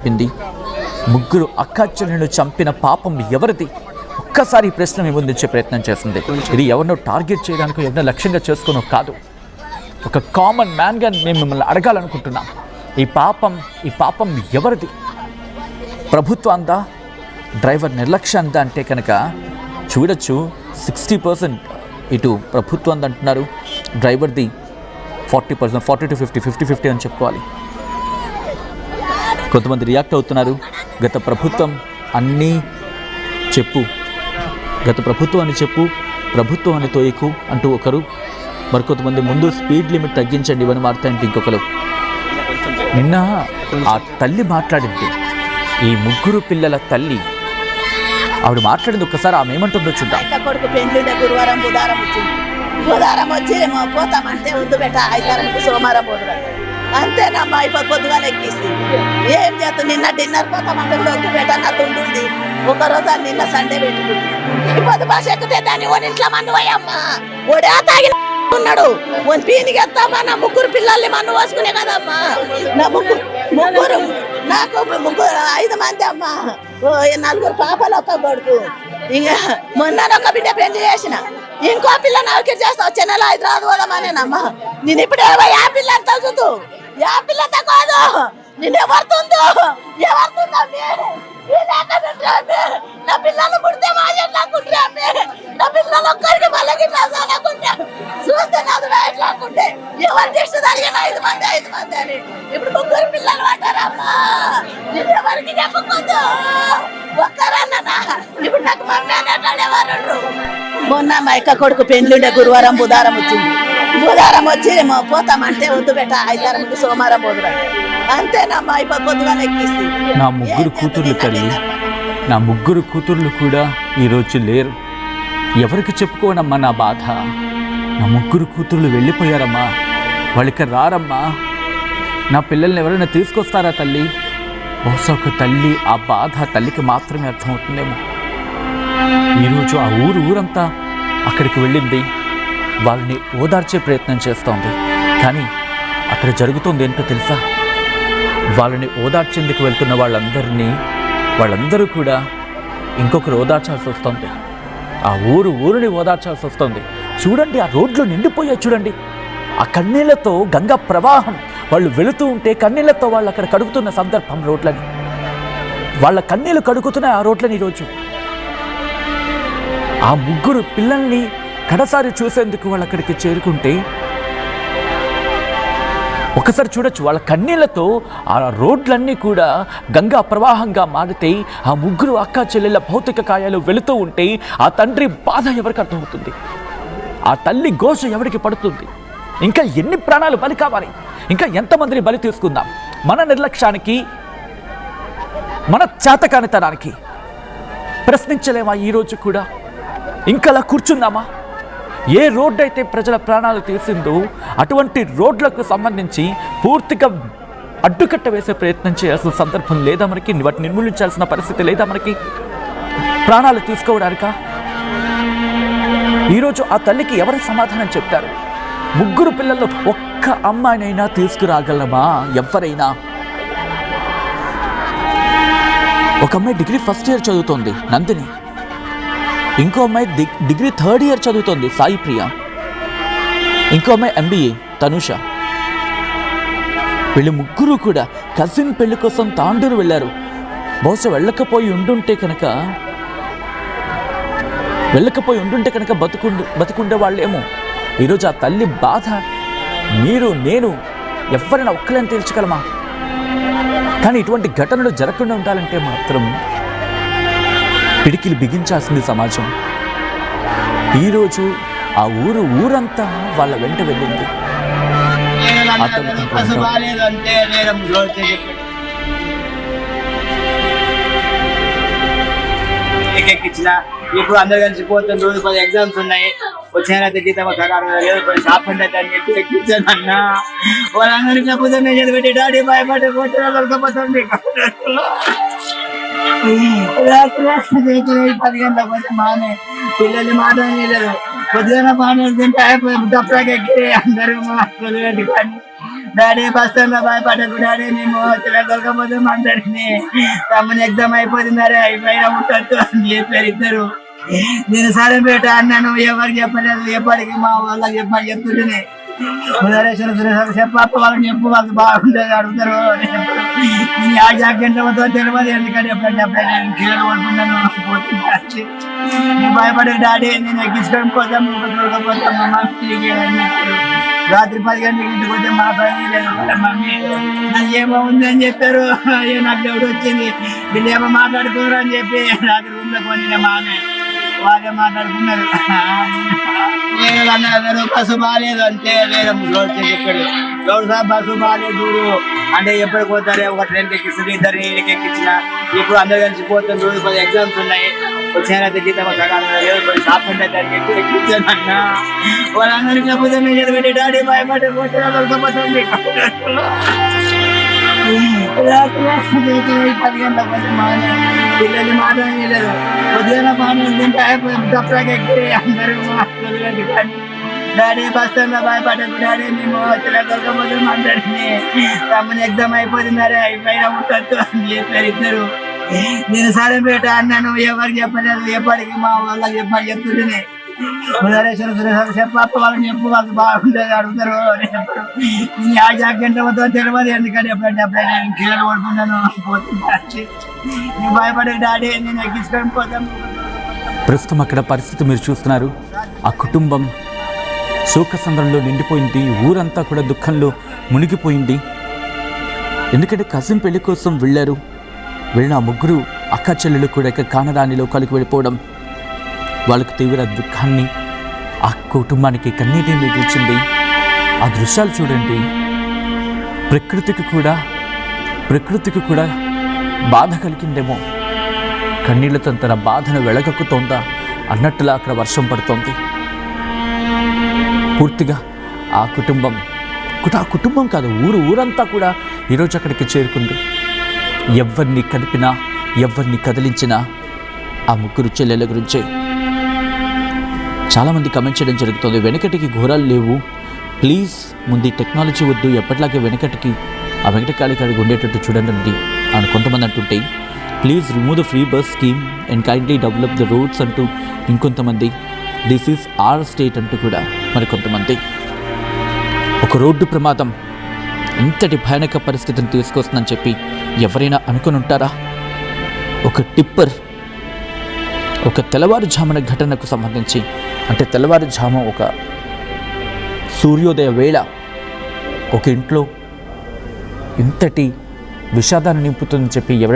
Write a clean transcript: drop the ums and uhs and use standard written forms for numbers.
చెప్పింది. ముగ్గురు అక్కాచెల్లెలను చంపిన పాపం ఎవరిది? ఒక్కసారి ఈ ప్రశ్న మీ ముందుంచే ప్రయత్నం చేస్తుంది. ఇది ఎవరినో టార్గెట్ చేయడానికి, ఎవరినో లక్ష్యంగా చేసుకునో కాదు. ఒక కామన్ మ్యాన్గా మేము మిమ్మల్ని అడగాలనుకుంటున్నాం, ఈ పాపం ఎవరిది? ప్రభుత్వందా, డ్రైవర్ నిర్లక్ష్యందా అంటే కనుక చూడొచ్చు 60% ఇటు ప్రభుత్వం అంటున్నారు, డ్రైవర్ది 40%, 40 to 50, 50-50 అని చెప్పుకోవాలి. కొంతమంది రియాక్ట్ అవుతున్నారు, గత ప్రభుత్వం అన్నీ చెప్పు, గత ప్రభుత్వం అని చెప్పు, ప్రభుత్వం అని తోయకు అంటూ ఒకరు, మరికొంతమంది ముందు స్పీడ్ లిమిట్ తగ్గించండి ఇవన్నీ వార్త అంటే ఇంకొకరు. నిన్న ఆ తల్లి మాట్లాడింది, ఈ ముగ్గురు పిల్లల తల్లి, ఆవిడ మాట్లాడింది. ఒక్కసారి ఆమె ఏమంటుందో చూద్దాం. కొడుకు పెళ్ళిండే గురువారం బుధారం వచ్చి పోతామంటే వద్దు బెట్ట, ఐతారానికి సోమవారం పోదురా అంతేనమ్మా. ఇప్పుడు పొద్దుగా ఎక్కిస్తే ఏం చేస్తాం, నిన్న డిన్నర్ పోతామంటే వద్దు బెట్ట నా తుండుంది. ఒకరోజు నిన్న సండే పెట్టుకుంది, ఇప్పుడు బస్ ఎక్కితే దాన్ని ఇంట్లో మన్ను పోయమ్మా, ఓడే తాగి ఉన్నాడు పీనికి ఎత్తామా. నా ముగ్గురు పిల్లల్ని మన్ను పోసుకునే కదమ్మా, నా ముగ్గురు నాకు 5 మంది అమ్మా, 4 పాపలు, ఒక్క కొడుకు. ఇంకా మొన్న ఒక బిడ్డ పెళ్లి చేసిన, ఇంకో పిల్ల నౌకరి చేస్తా, వచ్చే నెల హైదరాబాద్ పోదామనేనమ్మా. నేను ఇప్పుడు యా పిల్లని తగ్గుతూ, యా పిల్ల తగ్గదు, నేను ఎవరుతుందో నా పిల్లలు పుడితే మాట్లాడుకుంటే, నా పిల్లలు ఒక్కరికి మళ్ళీ చూస్తే నాది ఎట్లాకుంటే ఎవరు దిష్టి తగిన 5 మంది అని ఇప్పుడు ముగ్గురు పిల్లలు పడ్డారమ్మా. నేను ఎవరికి చెప్పకూడదు, ఒక్కరన్నా ఇప్పుడు నాకు మమ్మీ అనేవారు. మొన్న మా అక్క కొడుకు పెళ్ళిండే గురువారం బుధారం వచ్చి పోతామంటే వద్దు బెట్ట, ఐతారానికి సోమవారం పోదురా అంతేనమ్మా. ఇప్పుడు పొద్దుగా ఎక్కిస్తే నా ముగ్గురు కూతుర్లు తల్లి, నా ముగ్గురు కూతుర్లు కూడా ఈరోజు లేరు. ఎవరికి చెప్పుకోనమ్మా నా బాధ. నా ముగ్గురు కూతుర్లు వెళ్ళిపోయారమ్మా, వాళ్ళకి రారమ్మా. నా పిల్లల్ని ఎవరైనా తీసుకొస్తారా తల్లి? బహుశా ఒక తల్లి ఆ బాధ తల్లికి మాత్రమే అర్థమవుతుందేమో. ఈరోజు ఆ ఊరంతా అక్కడికి వెళ్ళింది, వాళ్ళని ఓదార్చే ప్రయత్నం చేస్తోంది. కానీ అక్కడ జరుగుతుంది ఏంటో తెలుసా? వాళ్ళని ఓదార్చేందుకు వెళ్తున్న వాళ్ళందరూ కూడా ఇంకొకరు ఓదార్చాల్సి వస్తుంది. ఆ ఊరిని ఓదార్చాల్సి వస్తుంది. చూడండి, ఆ రోడ్లు నిండిపోయాయి చూడండి. ఆ కన్నీళ్లతో గంగా ప్రవాహం, వాళ్ళు వెళుతూ ఉంటే కన్నీళ్లతో వాళ్ళు అక్కడ కడుగుతున్న సందర్భం, రోడ్లని వాళ్ళ కన్నీళ్లు కడుగుతున్న ఆ రోడ్లని. ఈరోజు ఆ ముగ్గురు పిల్లల్ని కడసారి చూసేందుకు వాళ్ళు అక్కడికి చేరుకుంటే ఒకసారి చూడొచ్చు, వాళ్ళ కన్నీళ్లతో ఆ రోడ్లన్నీ కూడా గంగా ప్రవాహంగా మారితే ఆ ముగ్గురు అక్క చెల్లెళ్ళ భౌతిక కాయాలు వెళుతూ ఉంటే ఆ తండ్రి బాధ ఎవరికి అర్థమవుతుంది? ఆ తల్లి ఘోష ఎవరికి పడుతుంది? ఇంకా ఎన్ని ప్రాణాలు బలి కావాలి? ఇంకా ఎంతమందిని బలి తీసుకుందాం? మన నిర్లక్ష్యానికి, మన చేతకానితనానికి ప్రశ్నించలేమా? ఈరోజు కూడా ఇంకలా కూర్చుందామా? ఏ రోడ్డు అయితే ప్రజల ప్రాణాలు తీసిందో అటువంటి రోడ్లకు సంబంధించి పూర్తిగా అడ్డుకట్ట వేసే ప్రయత్నం చేయాల్సిన సందర్భం లేదా మనకి? వాటిని నిర్మూలించాల్సిన పరిస్థితి లేదా మనకి ప్రాణాలు తీసుకోవడానికా? ఈరోజు ఆ తల్లికి ఎవరు సమాధానం చెప్తారు? ముగ్గురు పిల్లల్లో ఒక్క అమ్మాయినైనా తీసుకురాగలమా? ఎవరైనా? ఒక అమ్మాయి డిగ్రీ ఫస్ట్ ఇయర్ చదువుతోంది, నందిని. ఇంకో అమ్మాయి డిగ్రీ థర్డ్ ఇయర్ చదువుతోంది, సాయి ప్రియ. ఇంకో అమ్మాయి MBA, తనుష. వీళ్ళు ముగ్గురు కూడా కజిన్ పెళ్లి కోసం తాండూరు వెళ్ళారు. బహుశా వెళ్ళకపోయి ఉండుంటే కనుక బతుకుండే వాళ్ళేమో. ఈరోజు ఆ తల్లి బాధ మీరు, నేను, ఎవరైనా ఒక్కలేని తీర్చగలమా? కానీ ఇటువంటి ఘటనలు జరగకుండా ఉండాలంటే మాత్రం పిడికిలు బిగించాల్సింది సమాజం. ఈరోజు ఆ ఊరంతా వాళ్ళ వెంట వెళ్ళింది. ఇప్పుడు అందరు కలిసి పోతాం, రోజు 10 ఎగ్జామ్స్ ఉన్నాయి, వచ్చే జీతం షాప్ ఉండదు అని చెప్పి ఎక్కించాను అన్న. వాళ్ళందరికీ పొద్దున్న చదివిపెట్టి డాడీ భయపడే పోతుంది. రాత్రి 10 గంటల పోతే బాగానే పిల్లల్ని మాట్లాడలేదు, పొద్దున బాగానే తింటే తప్పకి అందరూ కానీ డాడీ బస్ స్టాండ్లో భయపడకు డాడీ, మేము వచ్చిన దొరకపోతే మాట్లాడింది తమ్ముని ఎగ్జామ్ అయిపోతుంది, అరే అయిపోయినా ఉంటుంది అని చెప్పారు ఇద్దరు. నేను సరే బేట అన్నాను, ఎవరికి చెప్పలేదు, ఎప్పటికి మా వాళ్ళకి చెప్పని చెప్తుంటే చెప్పప్ప వాళ్ళకి చెప్పు, వాళ్ళకి బాగుంటుంది అడుగుతారు. ఆ జాకెట్లో తెలియదు, ఎందుకంటే ఎప్పుడైనా కీళ్ళు పడుతున్నాను భయపడే డాడీ, నేను ఎక్కించుకొని పోతాం దొరకపోతాం రాత్రి 10 గంటలకి ఇంటికి పోతే మా పని లేదు మమ్మీ నాకు ఏమో ఉంది అని చెప్పారు. నాకు ఎవడు వచ్చింది, వీళ్ళు ఏమో మాట్లాడుకున్నారు అని చెప్పి రాత్రి రూమ్లో కొని మామే వాళ్ళే మాట్లాడుకున్నారు. నేను అన్నారు బస్సు బాగాలేదు అంటే వేరే రోడ్ చెప్పాడు, రోడ్ సార్ బస్సు బాగాలేదు చూడు అంటే ఎప్పుడు పోతారే, ఒక ట్రైన్కి ఎక్కిస్తుంది, ఇద్దరు ఇంటికి ఎక్కించిన, ఇప్పుడు అందరు కలిసి పోతాం, రోజు 10 ఎగ్జామ్స్ ఉన్నాయి, వచ్చేనైతే జీతం షాప్ ఉంటుంది అని చెప్పి ఎక్కించాను అన్న. వాళ్ళందరికీ చెప్పుతే నేను పెట్టి డాడీ భయపడి పోతుంది. రాత్రి 10 గంటల కొంచెం పిల్లలు మాట్లాడలేదు, పొద్దున పాటలు తింటే తప్పగా ఎక్కి అందరూ మాట్లాడలేదు. కానీ డాడీ బస్ స్టాండ్లో భయపడకు డాడీ, మేము వచ్చిన దొరకపోతే మాట్లాడింది తమ్ముని ఎగ్జామ్ అయిపోతుంది, అరే అయిపోయినా ఉంటుంది అని చెప్పారు ఇద్దరు. నేను సరే బేట అన్నాను, ఎవరికి చెప్పలేదు, ఎప్పటికి మా వాళ్ళకి చెప్పని చెప్తుంటే చెప్పప్ప వాళ్ళకి చెప్పు, వాళ్ళకి బాగుంటుంది అడుగుతారు. ఆ జాకెట్లో తెలియదు, ఎందుకంటే ఎప్పుడైనా కీళ్ళు పడుతున్నాను పోతుంది భయపడే డాడీ, నేను ఎక్కించుకొని పోతాం. ప్రస్తుతం అక్కడ పరిస్థితి మీరు చూస్తున్నారు. ఆ కుటుంబం శోకసంద్రంలో నిండిపోయింది, ఊరంతా కూడా దుఃఖంలో మునిగిపోయింది. ఎందుకంటే కజిన్ పెళ్లి కోసం వెళ్ళారు, వెళ్ళిన ఆ ముగ్గురు అక్క చెల్లెలు కూడా ఇక కానరాని లోకాలకు వెళ్ళిపోవడం వాళ్ళకు తీవ్ర దుఃఖాన్ని, ఆ కుటుంబానికి కన్నీటిని మిగిల్చింది. ఆ దృశ్యాలు చూడండి, ప్రకృతికి కూడా బాధ కలిగిందేమో, కన్నీళ్లతో తన బాధను వెళగక్కుతోందా అన్నట్టులా అక్కడ వర్షం పడుతోంది. పూర్తిగా ఆ కుటుంబం కాదు, ఊరంతా కూడా ఈరోజు అక్కడికి చేరుకుంది. ఎవరిని కదిపినా, ఎవరిని కదిలించినా ఆ ముగ్గురు చెల్లెల గురించే చాలామంది కమెంట్ చేయడం జరుగుతుంది. వెనకటికి ఘోరాలు లేవు, ప్లీజ్ ముందు టెక్నాలజీ వద్దు, ఎప్పటిలాగే వెనకటికి ఆ వెంకటకాళి కాడికి ఉండేటట్టు చూడండి అని కొంతమంది అంటుంటే, please remove the free bus scheme and kindly develop the roads అంటూ ఇంకొంతమంది, దిస్ ఈజ్ ఆర్ స్టేట్ అంటూ కూడా మరికొంతమంది. ఒక రోడ్డు ప్రమాదం ఇంతటి భయానక పరిస్థితిని తీసుకొస్తుందని చెప్పి ఎవరైనా అనుకుని ఉంటారా? ఒక టిప్పర్ ఒక తెల్లవారుజామున ఘటనకు సంబంధించి, అంటే తెల్లవారుజాము ఒక సూర్యోదయ వేళ ఒక ఇంట్లో ఇంతటి విషాదాన్ని నింపుతుందని చెప్పి ఎవరైనా